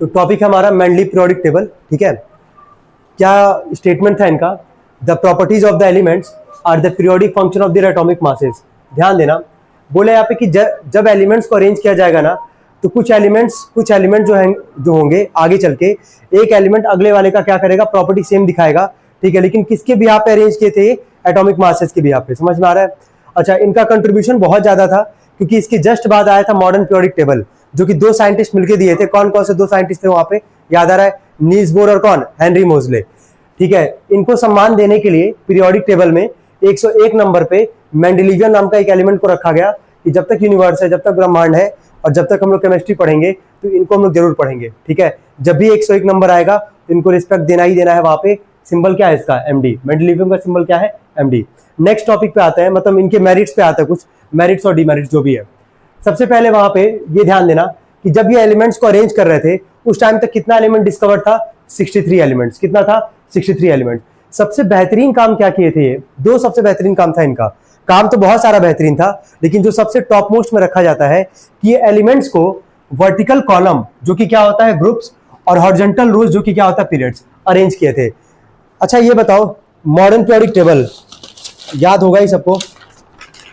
तो टॉपिक है हमारा मेंडलीव पीरियोडिक टेबल। ठीक है, क्या स्टेटमेंट था इनका? The properties of the elements are the periodic function of their atomic masses. ध्यान देना, बोले यहाँ पे कि जब एलिमेंट्स को अरेंज किया जाएगा ना, तो कुछ एलिमेंट जो होंगे आगे चल के, एक एलिमेंट अगले वाले का क्या करेगा, प्रॉपर्टी सेम दिखाएगा। ठीक है, लेकिन किसके बिहाफ पे अरेंज किए थे? एटॉमिक मासेस के बिहाफ पे। समझ में आ रहा है? अच्छा, इनका कंट्रीब्यूशन बहुत ज्यादा था, क्योंकि इसके जस्ट बाद आया था मॉडर्न पीरियोडिक टेबल, जो कि दो साइंटिस्ट मिलकर दिए थे। कौन कौन से दो साइंटिस्ट थे वहां पे, याद आ रहा है? नील्स बोर और कौन? हेनरी मोजले। ठीक है, इनको सम्मान देने के लिए पीरियोडिक टेबल में 101 नंबर पे मेंडलीवियन नाम का एक एलिमेंट को रखा गया, कि जब तक यूनिवर्स है, जब तक ब्रह्मांड है, और जब तक हम लोग केमिस्ट्री पढ़ेंगे, तो इनको हम लोग जरूर पढ़ेंगे। ठीक है, जब भी 101 नंबर आएगा तो इनको रिस्पेक्ट देना ही देना है। वहां पे सिंबल क्या है इसका? एमडी। मेंडलीवियन का सिंबल क्या है? एमडी। नेक्स्ट टॉपिक पे आता है, मतलब इनके मेरिट्स पे आता है, कुछ मेरिट्स और डिमेरिट्स जो भी है। सबसे पहले वहां पे ये ध्यान देना कि जब ये एलिमेंट्स को अरेंज कर रहे थे, उस टाइम तक कितना एलिमेंट डिस्कवर था? 63 एलिमेंट्स। कितना था? 63 एलिमेंट। सबसे बेहतरीन काम क्या किए थे ये? दो सबसे बेहतरीन काम था इनका। काम तो बहुत सारा बेहतरीन था, लेकिन जो सबसे टॉप मोस्ट में रखा जाता है कि ये एलिमेंट्स को वर्टिकल कॉलम, जो कि क्या होता है? ग्रुप्स, और हॉरिजॉन्टल रोज, जो कि क्या होता है? पीरियड्स, अरेंज किए थे। अच्छा, ये बताओ, मॉडर्न पीरियोडिक टेबल याद होगा ही सबको।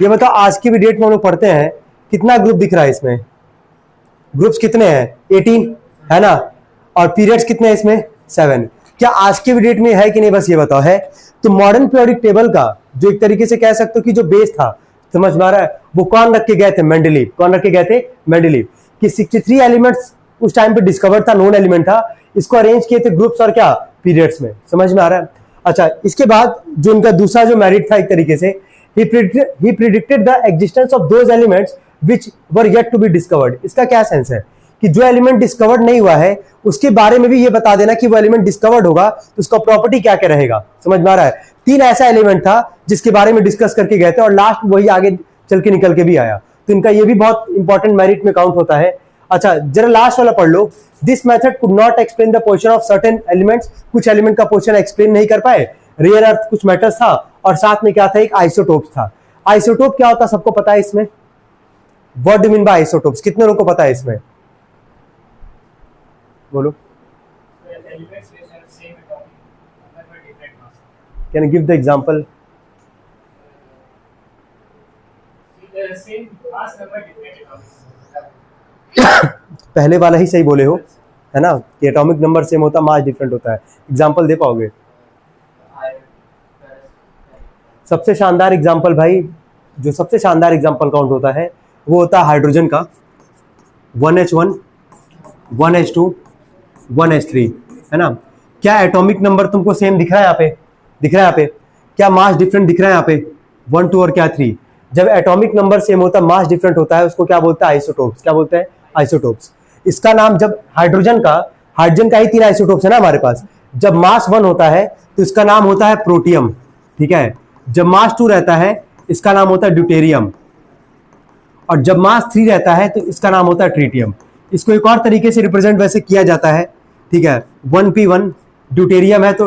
ये बताओ, आज की भी डेट में हम लोग पढ़ते हैं, कितना ग्रुप दिख रहा है इसमें? ग्रुप्स कितने हैं? 18 है ना, और पीरियड्स कितने हैं इसमें? 7। क्या आज के भी डेट में है कि नहीं, बस ये बताओ है? तो मॉडर्न पीरियोडिक टेबल का जो एक तरीके से कह सकते हो कि जो बेस था, समझ में आ रहा है, वो कौन रख के गए थे? मेंडलीव। कौन रख के गए थे? मेंडलीव। कि 63 एलिमेंट्स उस टाइम पे डिस्कवर था, नोन एलिमेंट था, इसको अरेंज किए थे ग्रुप्स और क्या? पीरियड्स में। समझ में आ रहा है? अच्छा, इसके बाद जो इनका दूसरा जो मेरिट था, एक तरीके से he predicted the existence of those elements which were yet to be discovered। इसका क्या सेंस है कि जो एलिमेंट डिस्कवर्ड नहीं हुआ है, उसके बारे में भी ये बता देना कि वो एलिमेंट डिस्कवर्ड होगा तो उसका प्रॉपर्टी क्या क्या रहेगा। समझ में आ रहा है? 3 ऐसा एलिमेंट था जिसके बारे में डिस्कस करके गए थे, और लास्ट वही आगे चल के निकल के भी आया, तो इनका ये भी बहुत इंपॉर्टेंट मेरिट में काउंट होता है। अच्छा, जरा लास्ट वाला पढ़ लो। This method could not explain the position of certain elements. कुछ एलिमेंट का पोजीशन एक्सप्लेन नहीं कर पाए। रेयर अर्थ कुछ मेटल्स था, और साथ में क्या था? एक आइसोटोप्स था। आइसोटोप क्या होता है सबको पता है इसमें? What do mean by isotopes? कितने लोगों को पता है इसमें? बोलो। Can you give the example? पहले वाला ही सही बोले हो, है ना, कि एटॉमिक नंबर सेम होता, मास डिफरेंट होता है। एग्जांपल दे पाओगे? सबसे शानदार एग्जांपल भाई, जो सबसे शानदार एग्जांपल काउंट होता है, वो होता है हाइड्रोजन का। 1H1, 1H2, 1H3, है ना। क्या एटॉमिक नंबर तुमको सेम दिख रहा है यहाँ पे? दिख रहा है यहाँ पे? क्या मास डिफरेंट दिख रहा है यहाँ पे? 1, 2 और क्या 3? जब एटॉमिक नंबर सेम होता है, मास डिफरेंट होता है, उसको क्या बोलते हैं? आइसोटोप्स। क्या बोलते हैं? आइसोटोप्स। इसका नाम, जब हाइड्रोजन का ही 3 आइसोटोप्स है ना हमारे पास, जब मास 1 होता है तो इसका नाम होता है प्रोटियम। ठीक है, जब मास 2 रहता है इसका नाम होता है ड्यूटेरियम, और जब मास 3 रहता है तो इसका नाम होता है ट्रीटियम। इसको एक और तरीके से रिप्रेजेंट वैसे किया जाता है। ठीक है, 1p1 ड्यूटेरियम है तो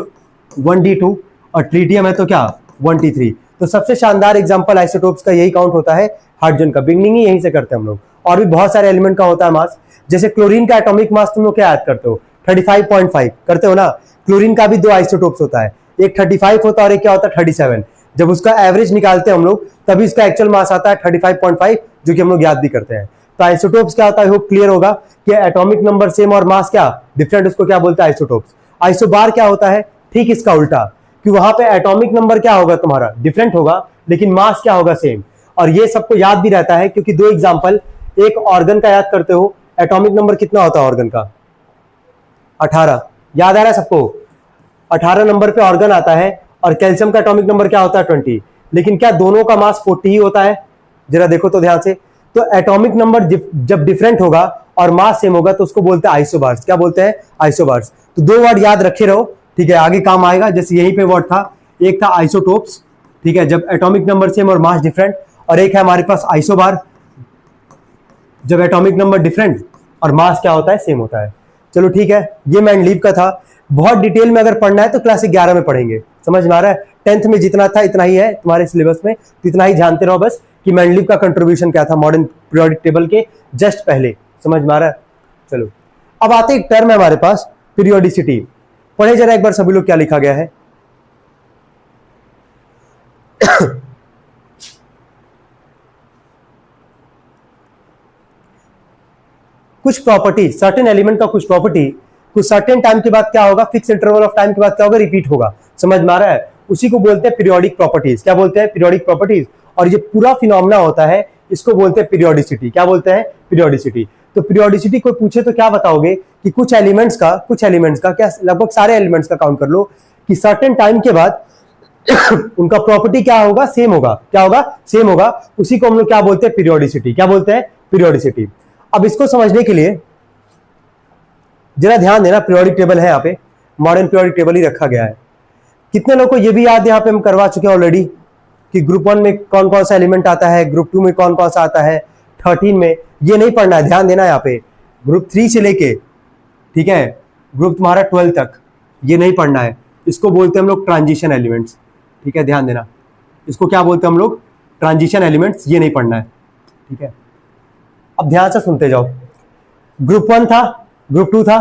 1d2, और ट्रीटियम है तो क्या? 1t3। तो सबसे शानदार एग्जांपल आइसोटोप्स का यही काउंट होता है, हाइड्रोजन का। बिगनिंग ही यहीं से करते हैं हम लोग। और भी बहुत सारे एलिमेंट का होता है मास, जैसे क्लोरीन का एटॉमिक मास तुम लोग क्या याद करते हो? 35.5 करते हो ना। क्लोरीन का भी 2 आइसोटोप्स होता है, एक 35 होता है और एक क्या होता है? 37। जब उसका एवरेज निकालते हैं हम लोग, तभी इसका एक्चुअल मास आता है 35.5, जो कि हम लोग याद भी करते हैं। तो आइसोटोप्स क्या होता है? होप क्लियर होगा कि एटॉमिक नंबर सेम और मास क्या डिफरेंट, उसको क्या बोलते हैं? आइसोटोप्स। आइसोबार क्या होता है? ठीक इसका उल्टा, कि वहां पे एटॉमिक नंबर क्या होगा तुम्हारा? डिफरेंट होगा, लेकिन मास क्या होगा? सेम। और ये सबको याद भी रहता है, क्योंकि 2 एग्जांपल, एक ऑर्गन का याद करते हो, एटॉमिक नंबर कितना होता है ऑर्गन का? 18। याद आ रहा है सबको? 18 नंबर पे ऑर्गन आता है, और कैल्शियम का एटॉमिक नंबर क्या होता है? 20। लेकिन क्या दोनों का मास 40 ही होता है? जरा देखो तो ध्यान से। तो एटॉमिक नंबर जब डिफरेंट होगा और मास सेम होगा, तो उसको बोलते हैं आइसोबार्स। क्या बोलते हैं? आइसोबार्स। तो 2 वर्ड याद रखे रहो, ठीक है, आगे काम आएगा। जैसे यहीं पे वर्ड था, एक था आइसोटोप्स, ठीक है, जब एटॉमिक नंबर सेम और मास डिफरेंट, और एक है हमारे पास आइसोबार, जब एटॉमिक नंबर डिफरेंट और मास क्या होता है? सेम होता है। चलो ठीक है, ये मेंडलीव का था। बहुत डिटेल में अगर पढ़ना है तो क्लास 11 में पढ़ेंगे। समझ में आ रहा है? 10th में जितना था इतना ही है तुम्हारे सिलेबस में, तो इतना ही जानते रहो बस कि मेंडलीव का कंट्रीब्यूशन क्या था मॉडर्न पीरियोडिक टेबल के जस्ट पहले। समझ में आ रहा है? चलो अब आते एक टर्म है हमारे पास पीरियोडिसिटी। पढ़े जरा एक बार सभी लोग क्या लिखा गया है। कुछ प्रॉपर्टी, सर्टेन एलिमेंट का कुछ प्रॉपर्टी कुछ सर्टेन टाइम के बाद क्या होगा, फिक्स इंटरवल ऑफ टाइम के बाद क्या होगा, रिपीट होगा। समझ में आ रहा है? उसी को बोलते हैं पीरियोडिक प्रॉपर्टीज। क्या बोलते हैं? Periodic properties. और ये पूरा फिनोमेना होता है, इसको बोलते हैं पीरियोडिसिटी। क्या बोलते हैं? पीरियोडिसिटी। तो पीरियोडिसिटी कोई पूछे तो क्या बताओगे कि कुछ एलिमेंट्स का क्या, लगभग सारे एलिमेंट्स का काउंट कर लो कि सर्टेन टाइम के बाद उनका प्रॉपर्टी क्या होगा, सेम होगा। क्या होगा? सेम होगा। उसी को हम लोग क्या बोलते हैं? पीरियोडिसिटी। क्या बोलते हैं? पीरियोडिसिटी। अब इसको समझने के लिए जरा ध्यान देना, पीरियोडिक टेबल है यहाँ पे, मॉडर्न पीरियोडिक टेबल ही रखा गया है। कितने लोगों को ये भी याद है, यहाँ पे हम करवा चुके हैं ऑलरेडी, कि ग्रुप 1 में कौन कौन सा एलिमेंट आता है, ग्रुप 2 में कौन कौन सा आता है, 13 में। ये नहीं पढ़ना है, ध्यान देना यहाँ पे। ग्रुप 3 से लेके, ठीक है, ग्रुप तुम्हारा 12 तक ये नहीं पढ़ना है। इसको बोलते हैं हम लोग ट्रांजिशन एलिमेंट्स। ठीक है, ध्यान देना, इसको क्या बोलते हैं हम लोग? Transition elements. ये नहीं पढ़ना है, ठीक है। अब ध्यान से सुनते जाओ। ग्रुप 1 था, ग्रुप 2 था।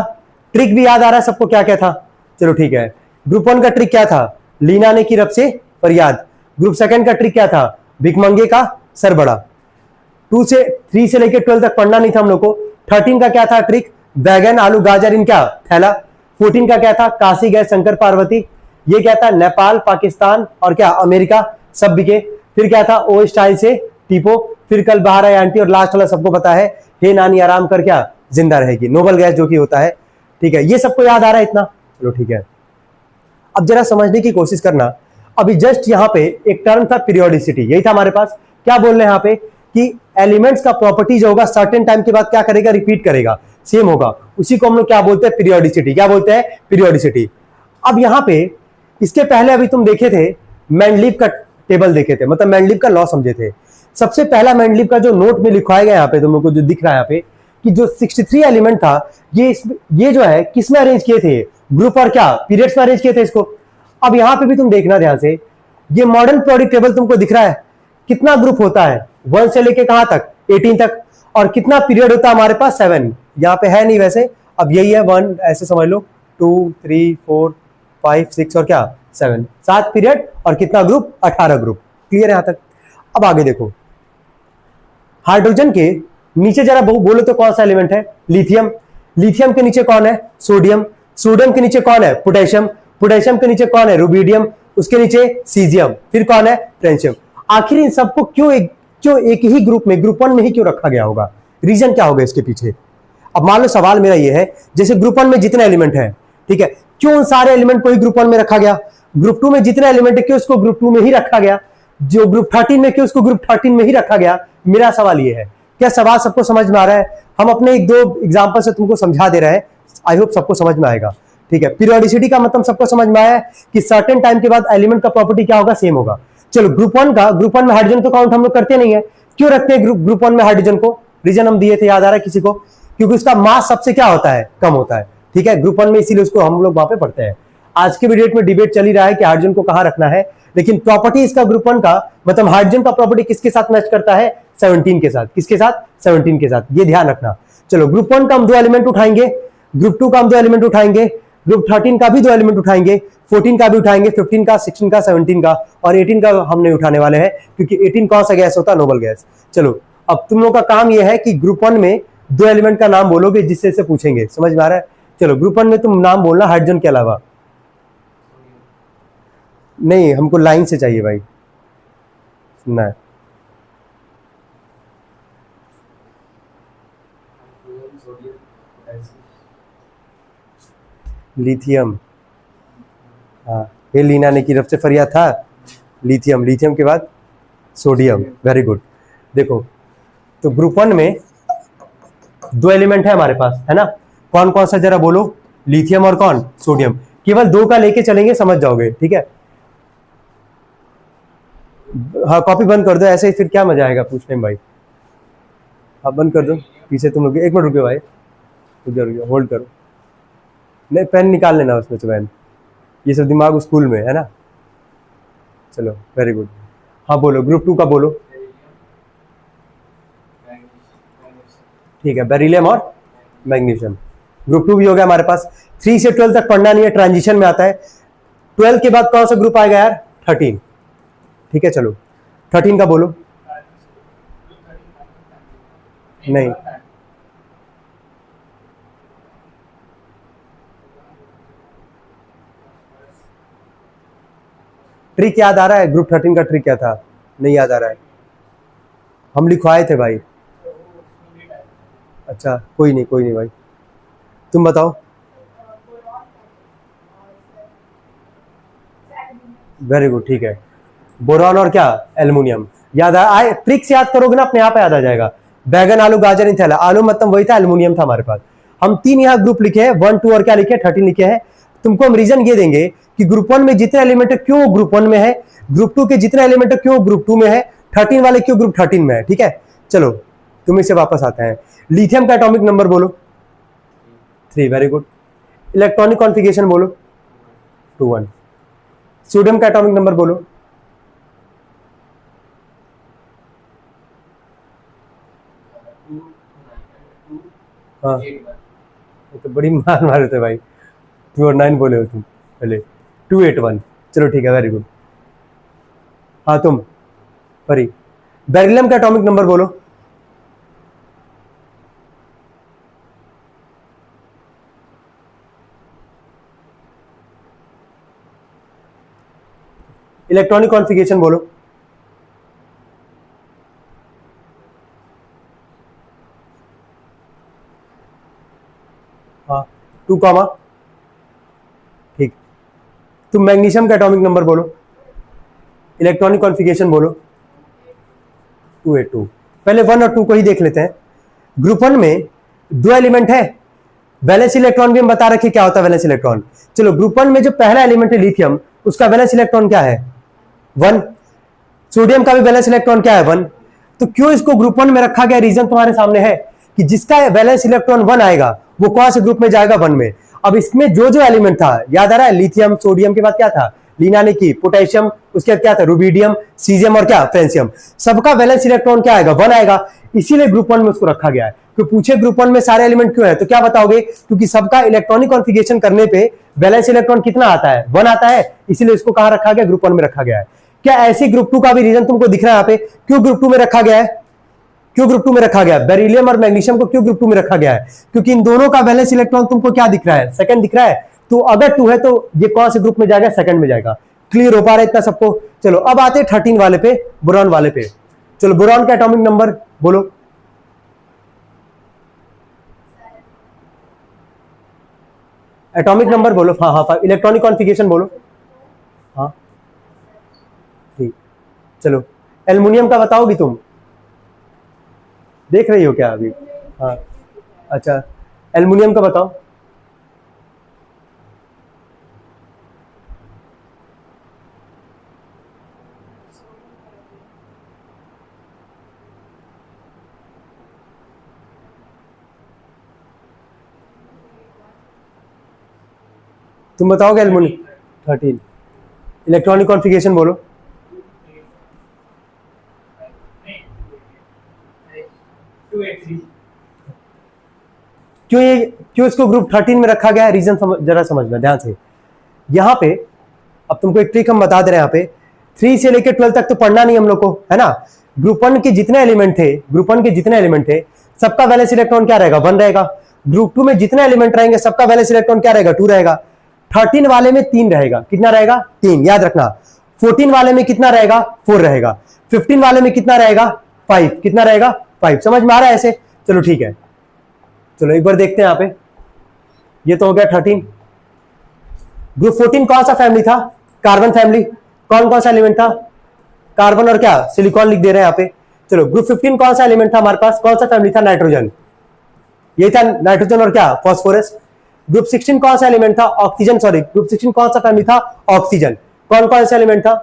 ट्रिक भी याद आ रहा है सबको? क्या क्या था? चलो ठीक है। ग्रुप 1 का ट्रिक क्या था? लीना ने की रब से फरियाद। ग्रुप 2 का ट्रिक क्या था? भिखमंगे का सर बड़ा। 3 से लेकर 12 तक पढ़ना नहीं था हम लोग को। 13 का क्या था ट्रिक? बैगन आलू गाजर इनका थैला। 14 का क्या था? काशी गए शंकर पार्वती। ये क्या था? नेपाल, पाकिस्तान और क्या, अमेरिका सब बिके। फिर क्या था? ओ स्टाइल से टीपो। फिर कल बाहर आए आंटी। और लास्ट वाला सबको पता है, हे नानी आराम कर क्या जिंदा रहेगी, नोबल गैस जो कि होता है। ठीक है, ये सबको याद आ रहा है इतना? चलो ठीक है। अब जरा समझने की कोशिश करना। अभी जस्ट यहाँ पे एक टर्म था पीरियोडिसिटी, यही था हमारे पास। क्या बोल रहे हैं यहाँ पे कि एलिमेंट्स का प्रॉपर्टी जो होगा सर्टेन टाइम के बाद क्या करेगा? रिपीट करेगा, सेम होगा। उसी को हम लोग क्या बोलते हैं? पीरियोडिसिटी। क्या बोलते हैं? पीरियोडिसिटी। अब यहाँ पे इसके पहले अभी तुम देखे थे, मेंडलीव का टेबल देखे थे, मतलब मेंडलीव का लॉ समझे थे। सबसे पहला मेंडलीव का जो नोट में लिखवाया गया यहाँ पे तुम लोग को जो दिख रहा है यहाँ पे, कि जो 63 एलिमेंट था, ये जो है किस में अरेंज किए थे? ग्रुप और क्या, पीरियड्स में अरेंज किए थे इसको। अब यहां पे भी तुम देखना ध्यान से, ये मॉडर्न पीरियोडिक टेबल तुमको दिख रहा है, कितना ग्रुप होता है? 1 से लेके कहां तक? 18 तक। और कितना पीरियड होता है हमारे पास? 7। यहां पे है नहीं वैसे, अब यही है 1, ऐसे समझ लो, 2 3 4 5 6 और क्या 7, 7 पीरियड। और कितना ग्रुप? 18 ग्रुप। क्लियर है यहां तक? अब आगे देखो, हाइड्रोजन के नीचे जरा बोलो तो कौन सा एलिमेंट है? लिथियम। लिथियम के नीचे कौन है? सोडियम। सोडियम के नीचे कौन है? पोटेशियम। पोटेशियम के नीचे कौन है? रुबिडियम। उसके नीचे सीजियम। फिर कौन है? फ्रेंशियम। आखिर इन सबको क्यों एक ही ग्रुप में, ग्रुप 1 में ही क्यों रखा गया होगा? रीजन क्या होगा इसके पीछे? अब मान लो सवाल मेरा ये है, जैसे ग्रुप 1 में जितने एलिमेंट है, ठीक है, क्यों उन सारे एलिमेंट को ही ग्रुप 1 में रखा गया? ग्रुप 2 में जितने एलिमेंट है क्यों उसको ग्रुप 2 में ही रखा गया? जो ग्रुप 13 में क्यों उसको ग्रुप 13 में ही रखा गया? मेरा सवाल ये है। क्या सवाल सबको समझ में आ रहा है? हम अपने 1-2 एग्जांपल से तुमको समझा दे रहे हैं, आई होप सबको समझ में आएगा। ठीक है, पीरियोडिसिटी का मतलब सबको समझ में आया है कि सर्टेन टाइम के बाद एलिमेंट का प्रॉपर्टी क्या होगा? सेम होगा। चलो ग्रुप 1 में हाइड्रोजन को काउंट हम लोग करते नहीं है। क्यों रखते हैं ग्रुप 1 में हाइड्रोजन को? रीजन हम दिए थे, याद आ रहा है किसी को? क्योंकि उसका मास सबसे क्या होता है? कम होता है। ठीक है, ग्रुप 1 में, इसीलिए उसको हम लोग वहां पे पढ़ते हैं। आज के डेट में डिबेट चल ही रहा है कि हाइड्रोजन को कहां रखना है, लेकिन प्रॉपर्टी इसका ग्रुप 1 का, मतलब हाइड्रोजन का प्रॉपर्टी किसके साथ मैच करता है? 17 के साथ। किसके साथ? 17 के साथ। ये ध्यान रखना। चलो ग्रुप 1 का हम 2 एलिमेंट उठाएंगे, ग्रुप 2 का हम 2 एलिमेंट उठाएंगे, ग्रुप 13 का भी 2 एलिमेंट उठाएंगे, 14 का भी उठाएंगे, 15 का, 16 का, 17 का, और 18 का हम नहीं उठाने वाले हैं, क्योंकि 18 कौन सा गैस होता है? Noble gas. चलो अब तुम लोग का काम यह है कि ग्रुप 1 में 2 एलिमेंट का नाम बोलोगे, जिससे से पूछेंगे। समझ में आ रहा है? चलो ग्रुप 1 में तुम नाम बोलना हाइड्रोजन के अलावा। नहीं, हमको लाइन से चाहिए भाई, सुनना है। लिथियम, हाँ, ये लीना ने की रब से फरियाद था। लिथियम, लिथियम के बाद सोडियम। Very good. देखो तो ग्रुप 1 में 2 एलिमेंट है हमारे पास, है ना? कौन कौन सा जरा बोलो? लिथियम और कौन? सोडियम। केवल 2 का लेके चलेंगे, समझ जाओगे। ठीक है, हाँ कॉपी बंद कर दो, ऐसे ही फिर क्या मजा आएगा पूछने में भाई। आप बंद कर दो पीछे तुम लोग। 1 मिनट रुके भाई, रुको, होल्ड करो। नहीं, पेन निकाल लेना उसमें से पेन, ये सब दिमाग स्कूल में है ना। चलो वेरी गुड। हाँ बोलो, ग्रुप 2 का बोलो। ठीक है, बेरिलियम और मैग्नीशियम। ग्रुप 2 भी हो गया हमारे पास। 3 से 12 तक पढ़ना नहीं है, ट्रांजिशन में आता है। 12 के बाद कौन सा ग्रुप आएगा यार? 13। ठीक है, चलो 13 का बोलो। नहीं, ट्रिक याद आ रहा है? ग्रुप 13 का ट्रिक क्या था? नहीं याद आ रहा है, हम लिखवाए थे भाई। अच्छा कोई नहीं भाई, तुम बताओ। वेरी गुड, ठीक है। बोरॉन और क्या? एल्युमिनियम। याद आए? ट्रिक से याद करोगे ना, अपने आप याद आ जाएगा। बैगन, आलू, गाजर नहीं था, आलू मतलब वही था, एल्युमिनियम था हमारे पास। हम 3 यहाँ ग्रुप लिखे हैं, 1 2 और क्या लिखे? 13 लिखे हैं। तुमको हम रीजन ये देंगे कि ग्रुप 1 में जितने एलिमेंट है क्यों ग्रुप 1 में है, ग्रुप 2 के जितने एलिमेंट है क्यों ग्रुप 2 में है, 13 वाले क्यों ग्रुप 13 में है। ठीक है, चलो तुम्हें से वापस आते हैं। लिथियम का एटॉमिक नंबर बोलो। 3, वेरी गुड। इलेक्ट्रॉनिक कॉन्फ़िगरेशन बोलो। 2 1। सोडियम का एटॉमिक नंबर बोलो। हाँ, तो बड़ी मार मारे थे भाई। 2 और 9 बोले हो तुम पहले। 2 8 1। चलो ठीक है, वेरी गुड। हाँ तुम परी। बेरिलियम का एटॉमिक नंबर बोलो। इलेक्ट्रॉनिक कॉन्फ़िगरेशन बोलो। हाँ 2 कॉमा। ठीक। तुम मैग्नीशियम का एटॉमिक नंबर बोलो। इलेक्ट्रॉनिक कॉन्फ़िगरेशन बोलो। 2 8 2। पहले 1 और 2 को ही देख लेते हैं। ग्रुप 1 में 2 एलिमेंट है, वैलेंस इलेक्ट्रॉन भी हम बता रखे क्या होता है वैलेंस इलेक्ट्रॉन। चलो ग्रुप 1 में जो पहला एलिमेंट है लिथियम, उसका वैलेंस इलेक्ट्रॉन क्या है? 1। सोडियम का भी वैलेंस इलेक्ट्रॉन क्या है? 1। तो क्यों इसको ग्रुप 1 में रखा गया? रीजन तुम्हारे सामने है कि जिसका वैलेंस इलेक्ट्रॉन 1 आएगा वो कौन से ग्रुप में जाएगा? 1 में। अब इसमें जो जो एलिमेंट था याद आ रहा है? लिथियम, सोडियम के बाद क्या था? लिनाने की, पोटेशियम, उसके बाद क्या था? रुबिडियम, सीजियम और क्या? फ्रेंसियम। सबका वैलेंस इलेक्ट्रॉन क्या आएगा? 1 आएगा। इसीलिए ग्रुप 1 में उसको रखा गया है। तो पूछे ग्रुप 1 में सारे एलिमेंट क्यों है, तो क्या बताओगे? क्योंकि सबका इलेक्ट्रॉनिक कॉन्फ़िगरेशन करने पे वैलेंस इलेक्ट्रॉन कितना आता है? 1 आता है, इसीलिए इसको कहां रखा गया? ग्रुप 1 में रखा गया है। क्या ऐसे ग्रुप 2 का भी रीजन तुमको दिख रहा है यहाँ पे? क्यों ग्रुप 2 में रखा गया है? क्यों ग्रुप 2 में रखा गया? बेरिलियम और मैग्नीशियम को क्यों ग्रुप 2 में रखा गया है? क्योंकि इन दोनों का वैलेंस इलेक्ट्रॉन तुमको क्या दिख रहा है? सेकंड दिख रहा है। तो अगर 2 है तो ये कौन से ग्रुप में जाएगा? सेकंड में जाएगा। क्लियर हो पा रहा है इतना सबको? चलो अब आते हैं 13 वाले पे, बोरॉन वाले पे। चलो बोरॉन का एटॉमिक नंबर बोलो। एटॉमिक नंबर बोलो। हाँ हाँ। इलेक्ट्रॉनिक कॉन्फ़िगरेशन बोलो। हाँ ठीक। चलो एल्युमिनियम का बताओगी तुम? देख रही हो क्या अभी? हाँ अच्छा, एल्युमिनियम का बताओ। तुम बताओगे एल्युमिनियम? 13। इलेक्ट्रॉनिक कॉन्फ़िगरेशन बोलो। क्यों इसको ग्रुप 13 में रखा गया है? रीजन जरा समझना ध्यान से। यहां पे अब तुमको एक ट्रिक हम बता दे रहे हैं। यहाँ पे 3 से लेकर 12 तक तो पढ़ना नहीं हम लोग को, है ना? ग्रुप 1 के जितने एलिमेंट थे, ग्रुप 1 के जितने एलिमेंट थे सबका वैलेंस इलेक्ट्रॉन क्या रहेगा? 1 रहेगा। ग्रुप 2 में जितने एलिमेंट रहेंगे सबका वैलेंस इलेक्ट्रॉन क्या रहेगा? 2 रहेगा। 13 वाले में 3 रहेगा। कितना रहेगा? 3, याद रखना। 14 वाले में कितना रहेगा? 4 रहेगा। 15 वाले में कितना रहेगा? 5। कितना रहेगा? 5। समझ में आ रहा है ऐसे? चलो ठीक है, चलो एक बार देखते हैं यहाँ पे। ये तो हो गया 13। ग्रुप 14 कौन सा फैमिली था? Carbon family. कौन कौन सा एलिमेंट था? कार्बन और क्या? सिलिकॉन लिख दे रहे हैं यहाँ पे। चलो ग्रुप 15 कौन सा एलिमेंट था हमारे पास? कौन सा फैमिली था? नाइट्रोजन। ये था नाइट्रोजन और क्या? फास्फोरस। ग्रुप 16 कौन सा एलिमेंट था? ऑक्सीजन। सॉरी, ग्रुप 16 कौन सा फैमिली था? ऑक्सीजन। कौन कौन सा एलिमेंट था?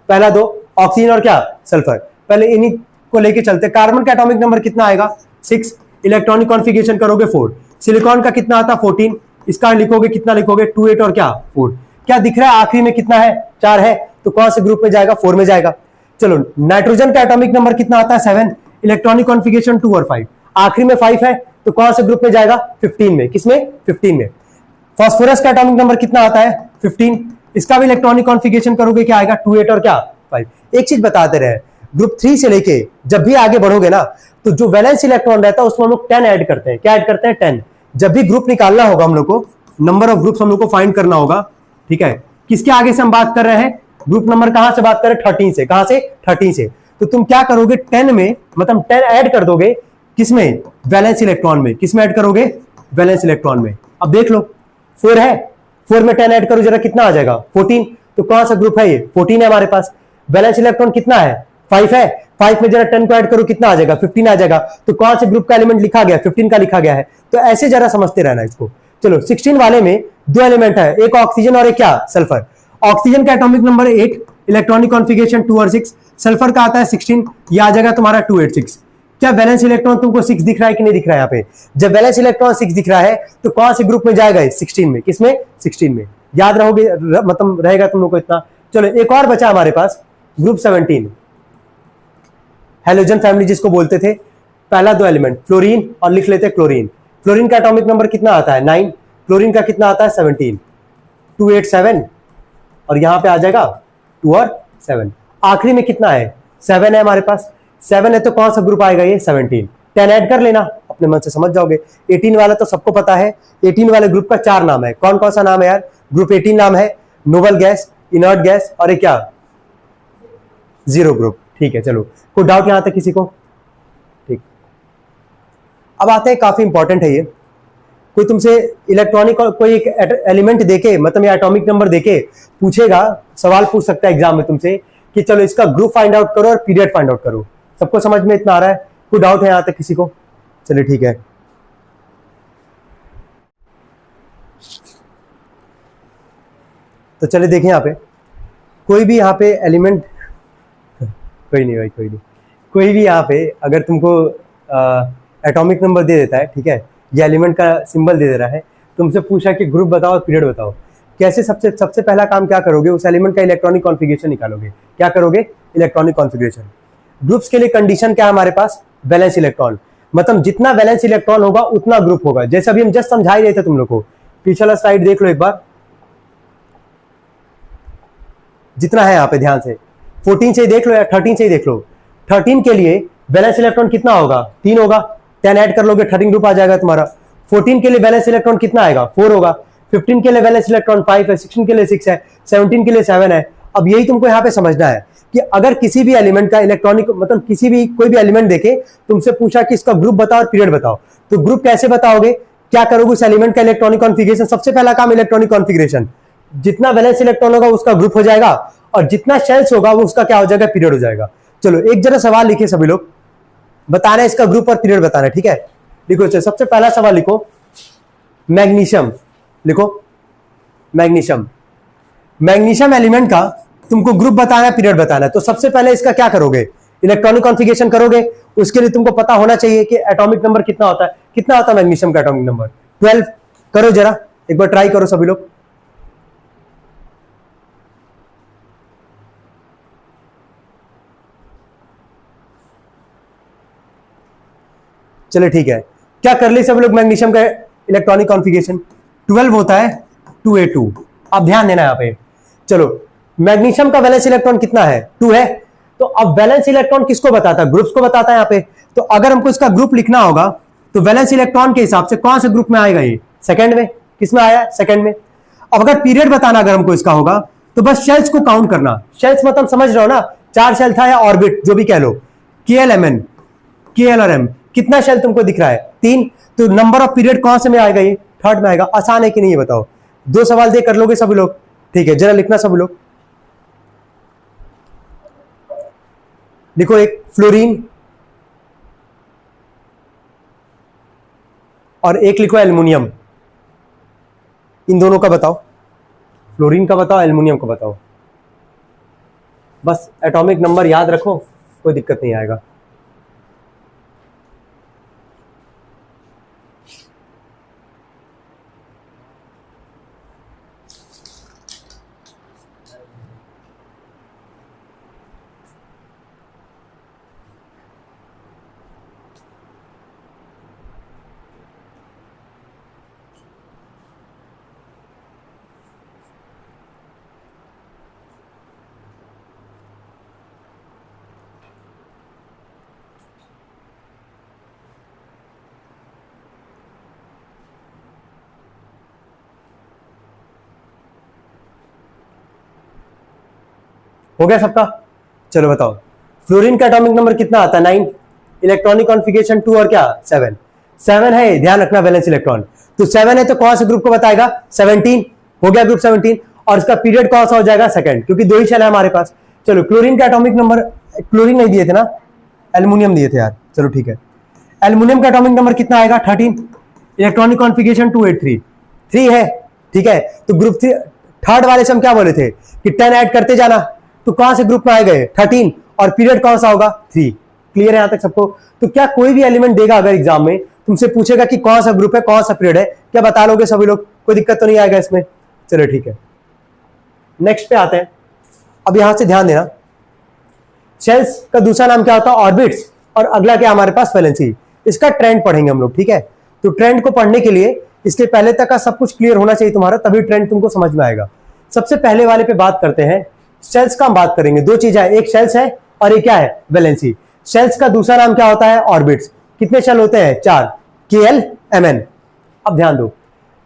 पहला 2, ऑक्सीजन और क्या? सल्फर। पहले इन्हीं को लेके चलते। कार्बन का एटॉमिक नंबर कितना आएगा? 6। इलेक्ट्रॉनिक कॉन्फ़िगरेशन करोगे 4। सिलिकॉन का कितना आता? 14। इसका लिखोगे कितना? लिखोगे 2 8 और क्या? 4। क्या दिख रहा है आखिरी में कितना है? 4 है। तो कौन से ग्रुप में जाएगा? 4 में जाएगा। चलो नाइट्रोजन का एटॉमिक नंबर कितना आता है? 7। इलेक्ट्रॉनिक कॉन्फ़िगरेशन 2 और 5। आखिरी में 5 है तो कौन से ग्रुप में जाएगा? 15 में। किसमें? 15 में। फास्फोरस का एटॉमिक नंबर कितना आता है? 15। इसका भी इलेक्ट्रॉनिक कॉन्फ़िगरेशन करोगे क्या आएगा? 2 8 और क्या 5। एक चीज बताते रहे, ग्रुप 3 से लेके जब भी आगे बढ़ोगे ना, तो जो वैलेंस इलेक्ट्रॉन रहता है उसमें हम लोग 10 ऐड करते हैं। क्या ऐड करते हैं? 10। जब भी ग्रुप निकालना होगा हम लोग को, नंबर ऑफ ग्रुप्स हम लोग को फाइंड करना होगा, ठीक है। किसके आगे से हम बात कर रहे हैं? ग्रुप नंबर कहां से बात कर रहे हैं? 13 से। कहां से? 13 से। तो तुम क्या करोगे? 10 में मतलब 10 ऐड कर दोगे किसमें? वैलेंस इलेक्ट्रॉन में। किसमें ऐड करोगे? वैलेंस इलेक्ट्रॉन में। अब देख लो 4 है, 4 में 10 ऐड करो जरा, कितना आ जाएगा? 14। तो कौन सा ग्रुप है ये? 14 है हमारे पास। वैलेंस इलेक्ट्रॉन कितना है? 5 है। 5 में जरा 10 को ऐड करो, कितना आ जाएगा? 15 आ जाएगा। तो कौन से ग्रुप का एलिमेंट लिखा गया? 15 का लिखा गया है। तो ऐसे जरा समझते रहना इसको। चलो 16 वाले में 2 एलिमेंट है, एक ऑक्सीजन और एक क्या? सल्फर। ऑक्सीजन का एटॉमिक नंबर 8, इलेक्ट्रॉनिक कॉन्फ़िगरेशन 2 और 6। सल्फर का आता है 16, ये आ जाएगा तुम्हारा 286। क्या वैलेंस इलेक्ट्रॉन तुमको 6 दिख रहा है कि नहीं दिख रहा है? यहाँ पे जब वैलेंस इलेक्ट्रॉन 6 दिख रहा है तो कौन से ग्रुप में जाएगा? 16 में। किसमें? 16 में। याद रहोगे मतलब रहेगा तुम लोग को इतना। चलो एक और बचा हमारे पास, ग्रुप 17, हैलोजन फैमिली जिसको बोलते थे। पहला 2 एलिमेंट फ्लोरीन और लिख लेते क्लोरीन। फ्लोरीन का एटॉमिक नंबर कितना आता है? 9। क्लोरीन का कितना आता है? 17। 287 और यहां पे आ जाएगा 2 और 7। आखिरी में कितना है? 7 है हमारे पास। 7 है तो कौन सा ग्रुप आएगा? ये 17। 10 ऐड कर लेना, अपने मन से समझ जाओगे। 18 वाला तो सबको पता है। 18 वाले ग्रुप का 4 नाम है। कौन कौन सा नाम है यार? ग्रुप 18 नाम है नोबल गैस, इनर्ट गैस और एक क्या? Zero group. ठीक है, चलो कोई डाउट यहां तक किसी को? ठीक। अब आते हैं, काफी इंपॉर्टेंट है ये। कोई तुमसे इलेक्ट्रॉनिक कोई एक एलिमेंट देके मतलब या एटॉमिक नंबर देके पूछेगा, सवाल पूछ सकता है एग्जाम में तुमसे कि चलो इसका ग्रुप फाइंड आउट करो और पीरियड फाइंड आउट करो। सबको समझ में इतना आ रहा है? कोई डाउट है यहां तक किसी को? चलिए ठीक है। तो चलिए देखें यहाँ पे, कोई भी यहाँ पे एलिमेंट कोई नहीं भाई, कोई नहीं। कोई भी यहाँ पे अगर तुमको एटॉमिक नंबर दे देता है, ठीक है, ये एलिमेंट का सिंबल दे दे रहा है, तुमसे पूछा कि ग्रुप बताओ और पीरियड बताओ, कैसे सबसे पहला काम क्या करोगे? उस एलिमेंट का इलेक्ट्रॉनिक कॉन्फ़िगरेशन निकालोगे। क्या करोगे? Electronic configuration. ग्रुप्स के लिए कंडीशन क्या है हमारे पास? Valence electron. मतलब जितना वैलेंस इलेक्ट्रॉन होगा उतना ग्रुप होगा। जैसे अभी हम जस्ट समझा ही रहे थे तुम लोग को, पिछला स्लाइड देख लो एक बार, जितना है यहाँ पे ध्यान से। 14 से ही देख लो या 13 से ही देख लो। 13 के लिए वैलेंस इलेक्ट्रॉन कितना होगा? 3 होगा। 10 ऐड कर लोगे 13 ग्रुप आ जाएगा तुम्हारा। 14 के लिए वैलेंस इलेक्ट्रॉन कितना आएगा? 4 होगा। 15 के लिए वैलेंस इलेक्ट्रॉन 5 है। 16 के लिए 6 है। 17 के लिए 7 है। अब यही तुमको यहाँ पे समझना है कि अगर किसी भी एलिमेंट का इलेक्ट्रॉनिक मतलब किसी भी कोई भी एलिमेंट देके तुमसे पूछा कि इसका ग्रुप बताओ और पीरियड बताओ, तो ग्रुप कैसे बताओगे? क्या करोगे उस एलिमेंट का इलेक्ट्रॉनिक कॉन्फ़िगरेशन? सबसे पहला काम इलेक्ट्रॉनिक कॉन्फ़िगरेशन। जितना वैलेंस इलेक्ट्रॉन होगा उसका ग्रुप हो जाएगा और जितना शेल्स होगा वो उसका क्या हो जाएगा? पीरियड हो जाएगा। चलो एक जरा सवाल लिखे सभी लोग, बताना है इसका ग्रुप और पीरियड बताना है, ठीक है? लिखो। चलो सबसे पहला सवाल लिखो, मैग्नीशियम। लिखो मैग्नीशियम। मैग्नीशियम एलिमेंट का तुमको ग्रुप बताना है, पीरियड बताना है, तो सबसे पहले इसका क्या करोगे? इलेक्ट्रॉनिक कॉन्फ़िगरेशन करोगे। उसके लिए तुमको पता होना चाहिए कि एटॉमिक नंबर कितना होता है। कितना होता है मैग्नीशियम का एटॉमिक नंबर? 12। करो जरा एक बार, ट्राई करो सभी लोग। चलिए ठीक है, क्या कर ली सब लोग? मैग्नीशियम का इलेक्ट्रॉनिक कॉन्फ़िगरेशन 12 होता है 2a2। अब ध्यान देना यहाँ पे। चलो मैग्नीशियम का वैलेंस इलेक्ट्रॉन कितना है? 2 है। तो अब वैलेंस इलेक्ट्रॉन किसको बताता है? ग्रुप्स को बताता है यहाँ पे। तो अगर हमको इसका ग्रुप लिखना होगा तो वैलेंस इलेक्ट्रॉन के हिसाब से कौन से ग्रुप में आएगा? ये सेकंड में। किसमें आया? सेकंड में। अब अगर पीरियड बताना अगर हमको इसका होगा तो बस शेल्स को काउंट करना। शेल्स मतलब समझ रहे हो ना, 4 शेल था या ऑर्बिट जो भी कह लो, KLMN, KL और M। कितना शेल तुमको दिख रहा है? 3। तो नंबर ऑफ पीरियड कौन से में आएगा? ये थर्ड में आएगा। आसान है कि नहीं ये बताओ? 2 सवाल दे कर लोगे सभी लोग? ठीक है, जरा लिखना सभी लोग। लिखो एक फ्लोरीन और एक लिखो एल्युमिनियम। इन दोनों का बताओ, फ्लोरीन का बताओ, एल्युमिनियम का बताओ। बस एटॉमिक नंबर याद रखो, कोई दिक्कत नहीं आएगा। हो गया सबका? चलो बताओ, फ्लोरीन का एटॉमिक नंबर कितना आता है? 9, इलेक्ट्रॉनिक कॉन्फ़िगरेशन 2 और क्या 7, 7 है, ध्यान रखना वैलेंस इलेक्ट्रॉन, तो 7 है तो कौन से ग्रुप को बताएगा? 17, हो गया ग्रुप 17, और इसका पीरियड कौन सा हो जाएगा? सेकंड, क्योंकि दो ही शेल है हमारे पास। चलो क्लोरीन का एटॉमिक नंबर, क्लोरीन नहीं दिए थे ना, एल्युमिनियम दिए थे यार, चलो ठीक है। एल्युमिनियम का एटॉमिक नंबर कितना आएगा? 13, इलेक्ट्रॉनिक कॉन्फ़िगरेशन 283, 3 है, ठीक है। तो ग्रुप थर्ड वाले से हम क्या बोले थे कि 10 ऐड करते जाना, तो कौन से ग्रुप में आ गए? 13, और पीरियड कौन सा होगा? 3। क्लियर है यहां तक सबको? तो क्या कोई भी एलिमेंट देगा अगर एग्जाम में, तुमसे पूछेगा कि कौन सा ग्रुप है, कौन सा पीरियड है, क्या बता लोगे सभी लोग? कोई दिक्कत तो नहीं आएगा इसमें? चलो ठीक है, नेक्स्ट पे आते हैं। अब यहां से ध्यान देना, शेल्स का दूसरा नाम क्या होता है? ऑर्बिट्स, और अगला क्या हमारे पास? वैलेंसी। इसका ट्रेंड पढ़ेंगे हम लोग, ठीक है। तो ट्रेंड को पढ़ने के लिए इसके पहले तक का सब कुछ क्लियर होना चाहिए तुम्हारा, तभी ट्रेंड तुमको समझ में आएगा। सबसे पहले वाले पे बात करते हैं, शेल्स का हम बात करेंगे। दो चीज है, एक शेल्स है और एक क्या है? वैलेंसी। शेल्स का दूसरा नाम क्या होता है? ऑर्बिट्स। कितने शेल होते हैं? 4, KL, MN। अब ध्यान दो,